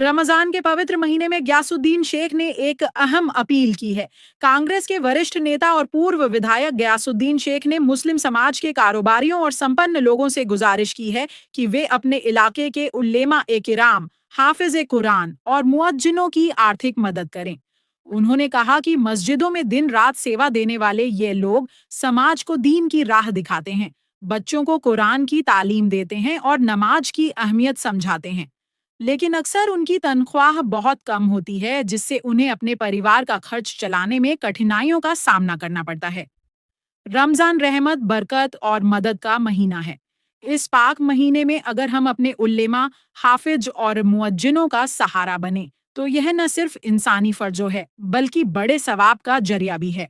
रमजान के पवित्र महीने में गयासुद्दीन शेख ने एक अहम अपील की है। कांग्रेस के वरिष्ठ नेता और पूर्व विधायक गयासुद्दीन शेख ने मुस्लिम समाज के कारोबारियों और संपन्न लोगों से गुजारिश की है कि वे अपने इलाके के उल्लेमा ए किराम, हाफिज ए कुरान और मुअज्जिनों की आर्थिक मदद करें। उन्होंने कहा कि मस्जिदों में दिन रात सेवा देने वाले ये लोग समाज को दीन की राह दिखाते हैं, बच्चों को कुरान की तालीम देते हैं और नमाज की अहमियत समझाते हैं। लेकिन अक्सर उनकी तनख्वाह बहुत कम होती है, जिससे उन्हें अपने परिवार का खर्च चलाने में कठिनाइयों का सामना करना पड़ता है। रमजान रहमत, बरकत और मदद का महीना है। इस पाक महीने में अगर हम अपने उल्लेमा, हाफिज और मुअज्जिनों का सहारा बने तो यह न सिर्फ इंसानी फर्जो है बल्कि बड़े सवाब का जरिया भी है।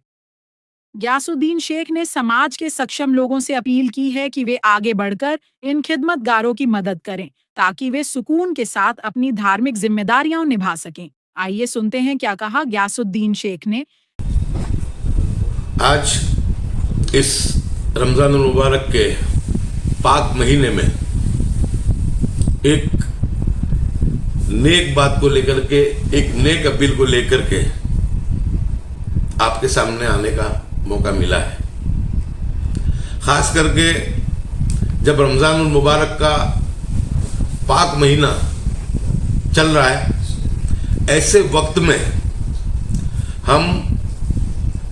गयासुद्दीन शेख ने समाज के सक्षम लोगों से अपील की है कि वे आगे बढ़कर इन खिदमतगारों की मदद करें ताकि वे सुकून के साथ अपनी धार्मिक जिम्मेदारियां निभा सकें। आइए सुनते हैं क्या कहा गयासुद्दीन शेख ने। आज इस रमजान मुबारक के पाक महीने में एक नेक बात को लेकर के, एक नेक अपील को लेकर के आपके सामने आने का मौका मिला है। खास करके जब रमजान मुबारक का पाक महीना चल रहा है, ऐसे वक्त में हम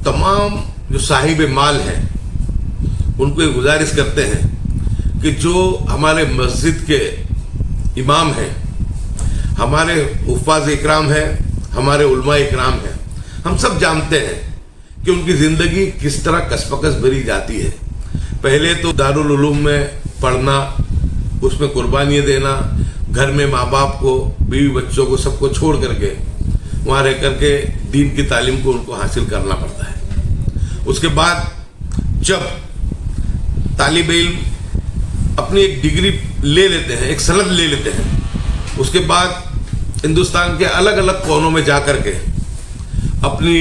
तमाम जो साहिब माल हैं उनको ये गुजारिश करते हैं कि जो हमारे मस्जिद के इमाम हैं, हमारे हुफ़ाज़ इकराम हैं, हमारे उलमा इकराम हैं, हम सब जानते हैं कि उनकी ज़िंदगी किस तरह कसमकस भरी जाती है। पहले तो दारुल उलूम में पढ़ना, उसमें कुर्बानियाँ देना, घर में माँ बाप को, बीवी बच्चों को, सबको छोड़ करके वहाँ रह करके दीन की तालीम को उनको हासिल करना पड़ता है। उसके बाद जब तालिब इल्म अपनी एक डिग्री ले लेते हैं, एक सनद ले लेते हैं, उसके बाद हिंदुस्तान के अलग अलग कोनों में जा कर के अपनी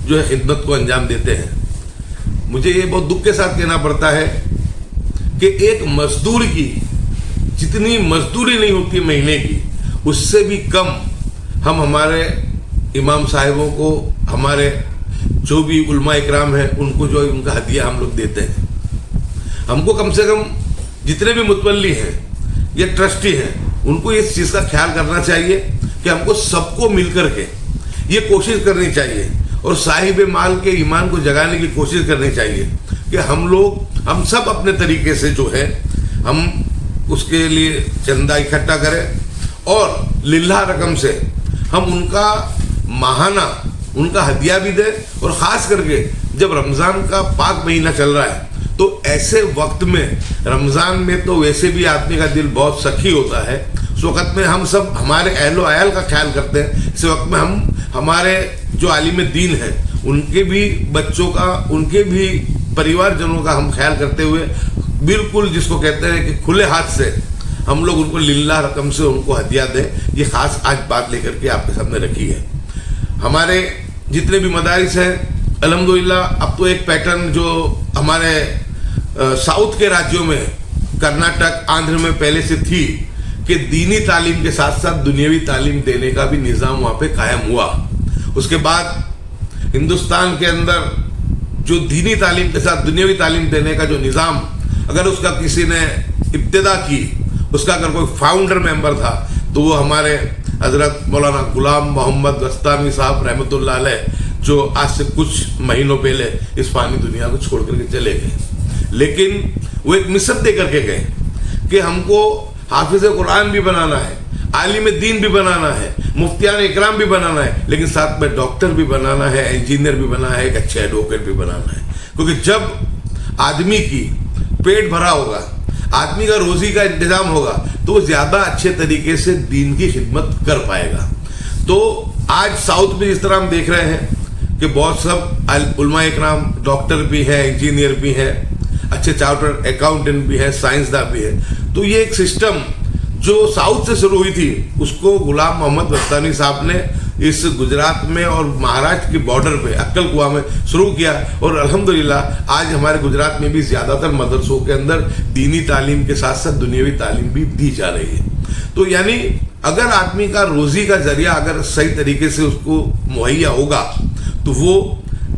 जो है खिदमत को अंजाम देते हैं। मुझे ये बहुत दुख के साथ कहना पड़ता है कि एक मजदूर की जितनी मजदूरी नहीं होती महीने की, उससे भी कम हम हमारे इमाम साहिबों को, हमारे जो भी उलमा इकराम हैं, उनको जो उनका हदिया हम लोग देते हैं। हमको कम से कम जितने भी मुतवल्ली हैं या ट्रस्टी हैं, उनको इस चीज़ का ख्याल करना चाहिए कि हमको सबको मिल कर के ये कोशिश करनी चाहिए और साहिब माल के ईमान को जगाने की कोशिश करनी चाहिए कि हम सब अपने तरीके से जो है हम उसके लिए चंदा इकट्ठा करें और लिल्लाह रकम से हम उनका माहाना, उनका हदिया भी दें। और ख़ास करके जब रमज़ान का पाक महीना चल रहा है तो ऐसे वक्त में, रमज़ान में तो वैसे भी आदमी का दिल बहुत सखी होता है, उस वक्त में हम सब हमारे अहलो अयाल का ख्याल करते हैं। इस वक्त में हम हमारे जो आलिम दीन हैं उनके भी बच्चों का, उनके भी परिवारजनों का हम ख्याल करते हुए बिल्कुल जिसको कहते हैं कि खुले हाथ से हम लोग उनको लिल्लाह रकम से उनको हदिया दें। ये ख़ास आज बात लेकर के आपके सामने रखी है। हमारे जितने भी मदारिस हैं, अल्हम्दुलिल्लाह अब तो एक पैटर्न जो हमारे साउथ के राज्यों में, कर्नाटक, आंध्र में पहले से थी कि दीनी तालीम के साथ साथ दुनियावी तालीम देने का भी निज़ाम वहाँ पे कायम हुआ। उसके बाद हिंदुस्तान के अंदर जो दीनी तालीम के साथ दुनियावी तालीम देने का जो निज़ाम, अगर उसका किसी ने इब्तिदा की, उसका अगर कोई फाउंडर मेंबर था तो वो हमारे हज़रत मौलाना गुलाम मोहम्मद गस्तामी साहब रहमतुल्लाह अलैह, जो आज से कुछ महीनों पहले इस फानी दुनिया को छोड़ करके चले गए। लेकिन वो एक मिशन दे करके गए कि हमको हाफिज कुरान भी बनाना है, आलिम दीन भी बनाना है, मुफ्तियान इकराम भी बनाना है, लेकिन साथ में डॉक्टर भी बनाना है, इंजीनियर भी बनाना है, एक अच्छे एडवोकेट भी बनाना है। क्योंकि जब आदमी की पेट भरा होगा, आदमी का रोजी का इंतजाम होगा, तो वो ज़्यादा अच्छे तरीके से दीन की खिदमत कर पाएगा। तो आज साउथ में जिस तरह हम देख रहे हैं कि बहुत सब उलमा इकराम डॉक्टर भी है, इंजीनियर भी है, अच्छे चार्टर्ड अकाउंटेंट भी है, साइंसदान भी है। तो ये एक सिस्टम जो साउथ से शुरू हुई थी, उसको गुलाम मोहम्मद गस्तानी साहब ने इस गुजरात में और महाराष्ट्र के बॉर्डर पे अक्कल कुआ में शुरू किया, और अल्हम्दुलिल्लाह आज हमारे गुजरात में भी ज़्यादातर मदरसों के अंदर दीनी तालीम के साथ साथ दुनियावी तालीम भी दी जा रही है। तो यानी अगर आदमी का रोज़ी का जरिया अगर सही तरीके से उसको मुहैया होगा तो वो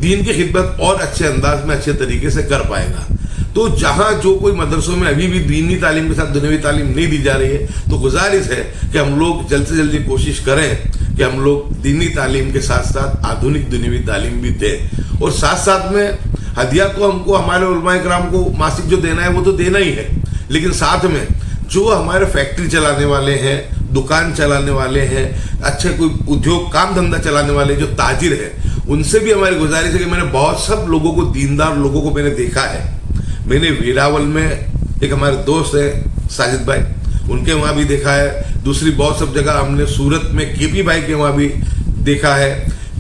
दीन की खिदमत और अच्छे अंदाज में अच्छे तरीके से कर पाएगा। तो जहाँ जो कोई मदरसों में अभी भी दीनी तालीम के साथ दुनियावी तालीम नहीं दी जा रही है, तो गुजारिश है कि हम लोग जल्द से जल्दी कोशिश करें कि हम लोग दीनी तालीम के साथ साथ आधुनिक दुनियावी तालीम भी दें, और साथ साथ में हदिया तो हमको हमारे उलमाए कराम को मासिक जो देना है वो तो देना ही है, लेकिन साथ में जो हमारे फैक्ट्री चलाने वाले हैं, दुकान चलाने वाले हैं, अच्छे कोई उद्योग काम धंधा चलाने वाले जो ताजिर हैं, उनसे भी हमारी गुजारिश है कि मैंने बहुत सब लोगों को, दीनदार लोगों को मैंने देखा है। मैंने वेरावल में एक हमारे दोस्त है साजिद भाई, उनके वहाँ भी देखा है, दूसरी बहुत सब जगह हमने सूरत में केपी भाई के वहाँ भी देखा है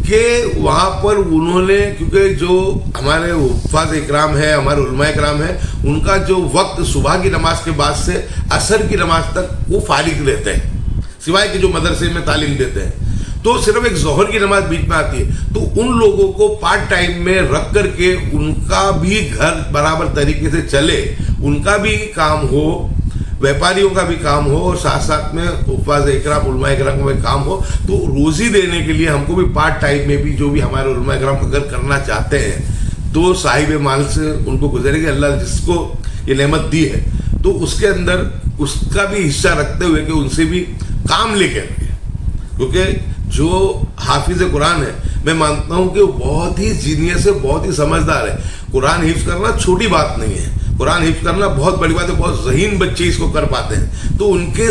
कि वहाँ पर उन्होंने, क्योंकि जो हमारे हुफ़ाज़ इकराम है, हमारे उलमाए इकराम है, उनका जो वक्त सुबह की नमाज के बाद से असर की नमाज तक वो फारिग रहते हैं, सिवाय कि जो मदरसे में तालीम देते हैं, तो सिर्फ एक ज़ोहर की नमाज बीच में आती है। तो उन लोगों को पार्ट टाइम में रख करके उनका भी घर बराबर तरीके से चले, उनका भी काम हो, व्यापारियों का भी काम हो, और साथ साथ में हुफ़ाज़ इकराम उलमाए इकराम का भी काम हो, तो रोज़ी देने के लिए हमको भी पार्ट टाइम में भी जो भी हमारे उलमाए इकराम अगर करना चाहते हैं तो साहिब माल से उनको गुजरेगी। अल्लाह जिसको ये नेमत दी है तो उसके अंदर उसका भी हिस्सा रखते हुए कि उनसे भी काम लेकर, क्योंकि जो हाफिज कुरान है मैं मानता हूँ कि वो बहुत ही जीनियस है, बहुत ही समझदार है। कुरान हिफ्ज करना छोटी बात नहीं है, कुरान हिफ्ज करना बहुत बड़ी बात है, बहुत ज़हीन बच्चे इसको कर पाते हैं। तो उनके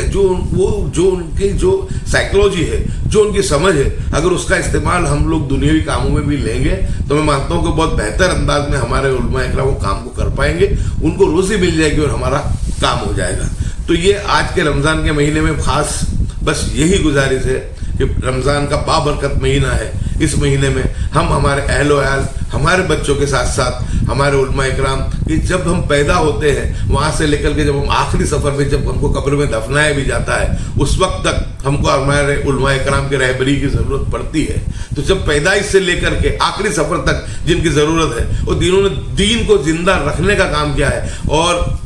जो उनकी जो साइकोलॉजी है, जो उनकी समझ है, अगर उसका इस्तेमाल हम लोग दुनियावी कामों में भी लेंगे तो मैं मानता हूँ कि बहुत बेहतर अंदाज में हमारे उलमा इकराम वो काम को कर पाएंगे, उनको रोज़ी मिल जाएगी और हमारा काम हो जाएगा। तो ये आज के रमज़ान के महीने में ख़ास बस यही गुजारिश है कि रमज़ान का बाबरकत महीना है, इस महीने में हम हमारे अहलो अयाल, हमारे बच्चों के साथ साथ हमारे उलमा इकराम कि जब हम पैदा होते हैं वहाँ से लेकर के जब हम आखिरी सफ़र में जब हमको कब्र में दफनाया भी जाता है, उस वक्त तक हमको हमारे उलमा इकराम की रहबरी की ज़रूरत पड़ती है। तो जब पैदाइश से लेकर के आखिरी सफ़र तक जिनकी ज़रूरत है, और जिन्होंने दीन को जिंदा रखने का काम किया है, और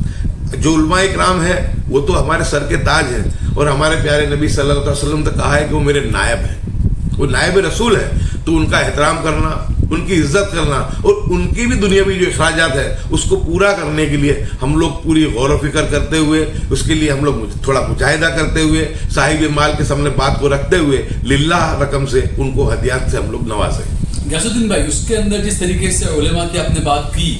जो उलमा इकराम है वो तो हमारे सर के ताज हैं, और हमारे प्यारे नबी सल्लल्लाहु अलैहि वसल्लम तक कहा है कि वो मेरे नायब हैं, वो नायब रसूल है। तो उनका एहतराम करना, उनकी इज्जत करना, और उनकी भी दुनियावी जो अखराजात है उसको पूरा करने के लिए हम लोग पूरी गौर व फिक्र करते हुए, उसके लिए हम लोग थोड़ा मुजाहिदा करते हुए, साहिब माल के सामने बात को रखते हुए लिल्लाह रकम से उनको हदियात से हम लोग नवाजें। गयासुद्दीन भाई, उसके अंदर जिस तरीके से उलेमा की आपने बात की,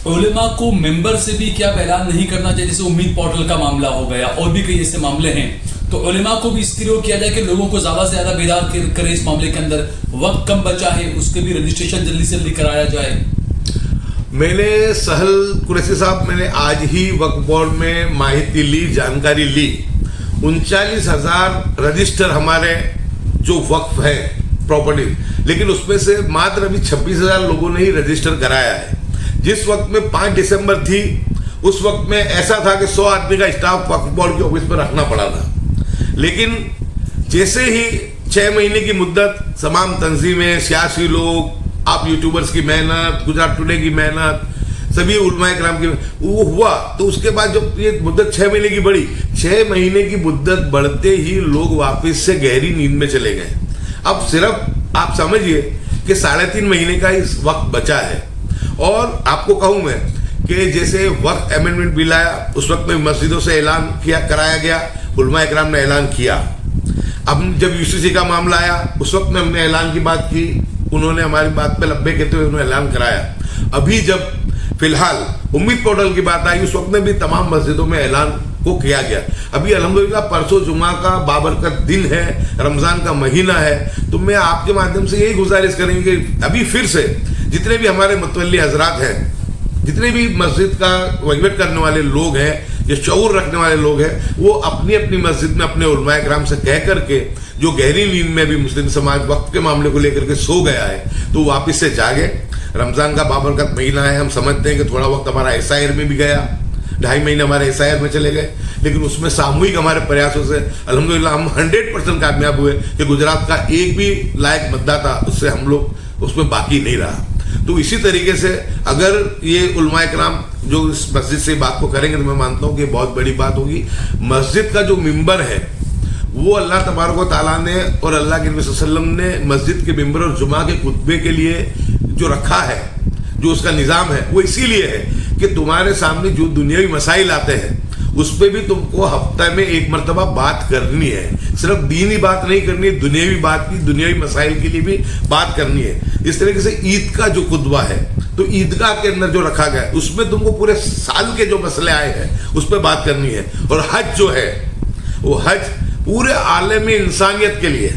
उलेमा को मेंबर से भी क्या ऐलान नहीं करना चाहिए? जैसे उम्मीद पोर्टल का मामला हो गया, और भी कई ऐसे मामले हैं, तो उलेमा को भी इसके लिए किया जाए कि लोगों को ज्यादा से ज्यादा बेदार करें इस मामले के अंदर, वक्त कम बचा है, उसके भी रजिस्ट्रेशन जल्दी से जल्दी कराया जाए। मैंने सहल कुरैशी साहब, मैंने आज ही वक्फ बोर्ड में माहिती ली, जानकारी ली, 39,000 रजिस्टर हमारे जो वक्फ है प्रॉपर्टी, लेकिन उसमें से मात्र अभी 26,000 लोगों ने ही रजिस्टर कराया है। जिस वक्त में 5 दिसंबर थी, उस वक्त में ऐसा था कि 100 आदमी का स्टाफ वक्फ बोर्ड के ऑफिस में रखना पड़ा था, लेकिन जैसे ही 6 महीने की मुद्दत, तमाम तंजीमें, सियासी लोग, आप यूट्यूबर्स की मेहनत, गुजरात टुडे की मेहनत, सभी उलमा इकराम की वो हुआ, तो उसके बाद जब ये मुद्दत 6 महीने की बढ़ी, 6 महीने की मुद्दत बढ़ते ही लोग वापस से गहरी नींद में चले गए। अब सिर्फ आप समझिए कि 3.5 महीने का इस वक्त बचा है। और आपको कहूँ मैं कि जैसे वक्त अमेंडमेंट बिल आया, उस वक्त में मस्जिदों से ऐलान कराया गया, उलमा इकराम ने ऐलान किया। अब जब यूसीसी का मामला आया, उस वक्त में हमने ऐलान की बात की, उन्होंने हमारी बात पे लब्बे कहते हुए उन्होंने ऐलान कराया। अभी जब फिलहाल उम्मीद पोर्टल की बात आई, उस वक्त में भी तमाम मस्जिदों में ऐलान को किया गया। अभी अल्हम्दुलिल्लाह परसों जुमा का बाबरकत दिन है, रमज़ान का महीना है, तो मैं आपके माध्यम से यही गुजारिश करेंगे कि अभी फिर से जितने भी हमारे मुतवल्ली हजरात हैं, जितने भी मस्जिद का वहीवट करने वाले लोग हैं, जो शऊर रखने वाले लोग हैं, वो अपनी अपनी मस्जिद में अपने उलमा इकराम से कह करके, जो गहरी नींद में भी मुस्लिम समाज वक्त के मामले को लेकर के सो गया है, तो वापस से जागे। रमज़ान का बाबरकत महीना है, हम समझते हैं कि थोड़ा वक्त हमारा एसआईआर में भी गया, 2.5 महीने हमारे SIR में चले गए, लेकिन उसमें सामूहिक हमारे प्रयासों से अल्हम्दुलिल्लाह हम 100% कामयाब हुए कि गुजरात का एक भी लायक मतदाता उससे हम लोग उसमें बाकी नहीं रहा। तो इसी तरीके से अगर ये उलमाए किराम जो इस मस्जिद से बात को करेंगे तो मैं मानता हूँ कि बहुत बड़ी बात होगी। मस्जिद का जो मिंबर है वो अल्लाह तबारक व तआला ने और अल्लाह के नबी सल्लल्लाहु अलैहि वसल्लम ने मस्जिद के मिंबर और जुमा के खुतबे के लिए जो रखा है, जो उसका निज़ाम है, वो इसीलिए है कि तुम्हारे सामने जो दुनियावी मसाइल आते हैं उस पर भी तुमको हफ्ते में एक मरतबा बात करनी है। सिर्फ दीनी बात नहीं करनी है, दुनियावी बात भी, दुनियावी मसाइल के लिए भी बात करनी है। इस तरीके से ईद का जो खुतबा है तो ईदगाह के अंदर जो रखा गया है उसमें तुमको पूरे साल के जो मसले आए हैं उस पर बात करनी है। और हज जो है वो हज पूरे आलम इंसानियत के लिए,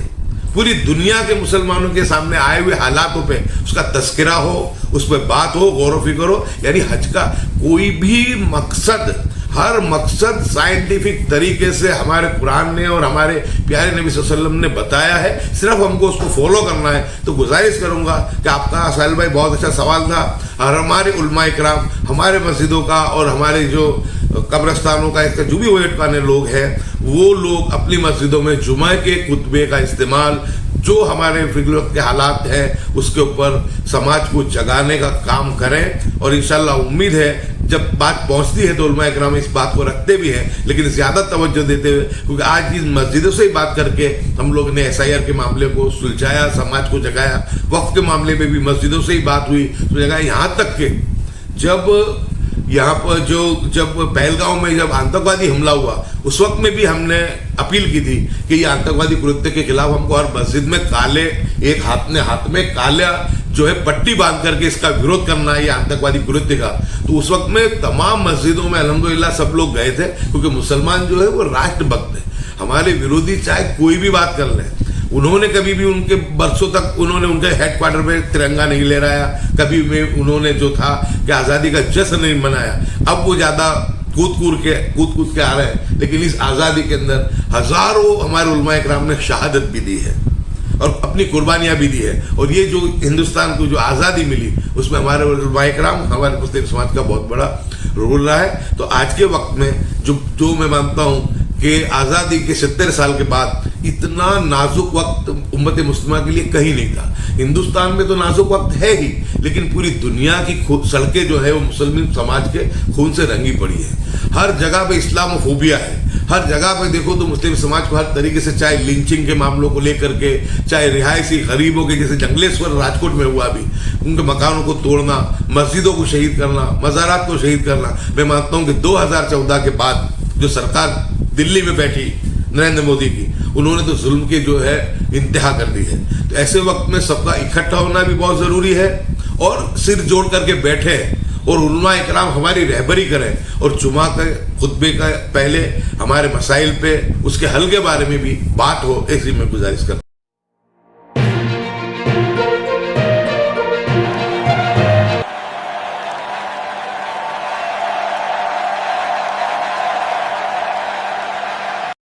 पूरी दुनिया के मुसलमानों के सामने आए हुए हालातों पे उसका तस्करा हो, उस पर बात हो, गौर व फिक्र हो। यानी हज का कोई भी मकसद, हर मकसद साइंटिफिक तरीके से हमारे कुरान ने और हमारे प्यारे नबी सल्लल्लाहु अलैहि वसल्लम ने बताया है, सिर्फ हमको उसको फॉलो करना है। तो गुजारिश करूंगा कि आपका साहिल भाई बहुत अच्छा सवाल था, और हमारे उलमाए किराम, हमारे मस्जिदों का और हमारे जो कब्रस्तानों का जो भी वेट पाने लोग हैं वो लोग अपनी मस्जिदों में जुमा के खुतबे का इस्तेमाल, जो हमारे फिक्र के हालात हैं उसके ऊपर समाज को जगाने का काम करें। और इंशाल्लाह उम्मीद है जब बात पहुंचती है तो उलमाए किराम इस बात को रखते भी हैं, लेकिन ज़्यादा तवज्जो देते हुए, क्योंकि आज इस मस्जिदों से ही बात करके हम लोग ने SIR के मामले को सुलझाया, समाज को जगाया। वक्फ के मामले में भी मस्जिदों से ही बात हुई, तो जगह यहाँ तक के जब यहाँ पर जब पहलगांव में जब आतंकवादी हमला हुआ उस वक्त में भी हमने अपील की थी कि ये आतंकवादी कृत्य के खिलाफ हमको हर मस्जिद में काले, एक हाथ में काला जो है पट्टी बांध करके इसका विरोध करना है, ये आतंकवादी कृत्य का। तो उस वक्त में तमाम मस्जिदों में अल्हम्दुलिल्लाह सब लोग गए थे, क्योंकि मुसलमान जो है वो राष्ट्रभक्त है। हमारे विरोधी चाहे कोई भी बात कर ले, उन्होंने कभी भी उनके बरसों तक उन्होंने उनके हेडक्वार्टर में तिरंगा नहीं लहराया, कभी में उन्होंने जो था कि आज़ादी का जश्न नहीं मनाया। अब वो ज़्यादा कूद कूद के आ रहे हैं, लेकिन इस आज़ादी के अंदर हज़ारों हमारे उलमाए किराम ने शहादत भी दी है और अपनी कुर्बानियाँ भी दी है। और ये जो हिंदुस्तान को जो आज़ादी मिली उसमें हमारे उलमाए किराम, हमारे मुस्लिम समाज का बहुत बड़ा रोल रहा है। तो आज के वक्त में जो मैं मानता हूँ कि आज़ादी के 70 साल के बाद इतना नाजुक वक्त उम्मत मुस्लिमा के लिए कहीं नहीं था। हिंदुस्तान में तो नाजुक वक्त है ही, लेकिन पूरी दुनिया की सड़कें जो है वो मुसलमान समाज के खून से रंगी पड़ी है। हर जगह पे इस्लामोफोबिया है, हर जगह पे देखो तो मुस्लिम समाज को हर तरीके से, चाहे लिंचिंग के मामलों को लेकर के, चाहे रिहायशी गरीबों के, जैसे जंगलेश्वर राजकोट में हुआ भी, उनके मकानों को तोड़ना, मस्जिदों को शहीद करना, मज़ारात को शहीद करना। मैं मानता हूँ कि 2014 के बाद जो सरकार दिल्ली में बैठी नरेंद्र मोदी की, उन्होंने तो जुल्म के जो है इंतहा कर दी है। तो ऐसे वक्त में सबका इकट्ठा होना भी बहुत ज़रूरी है और सिर जोड़ करके बैठे और उलमाए किराम हमारी रहबरी करें और जुमा के खुतबे का पहले हमारे मसाइल पे उसके हल के बारे में भी बात हो, ऐसी मैं गुजारिश करता हूं।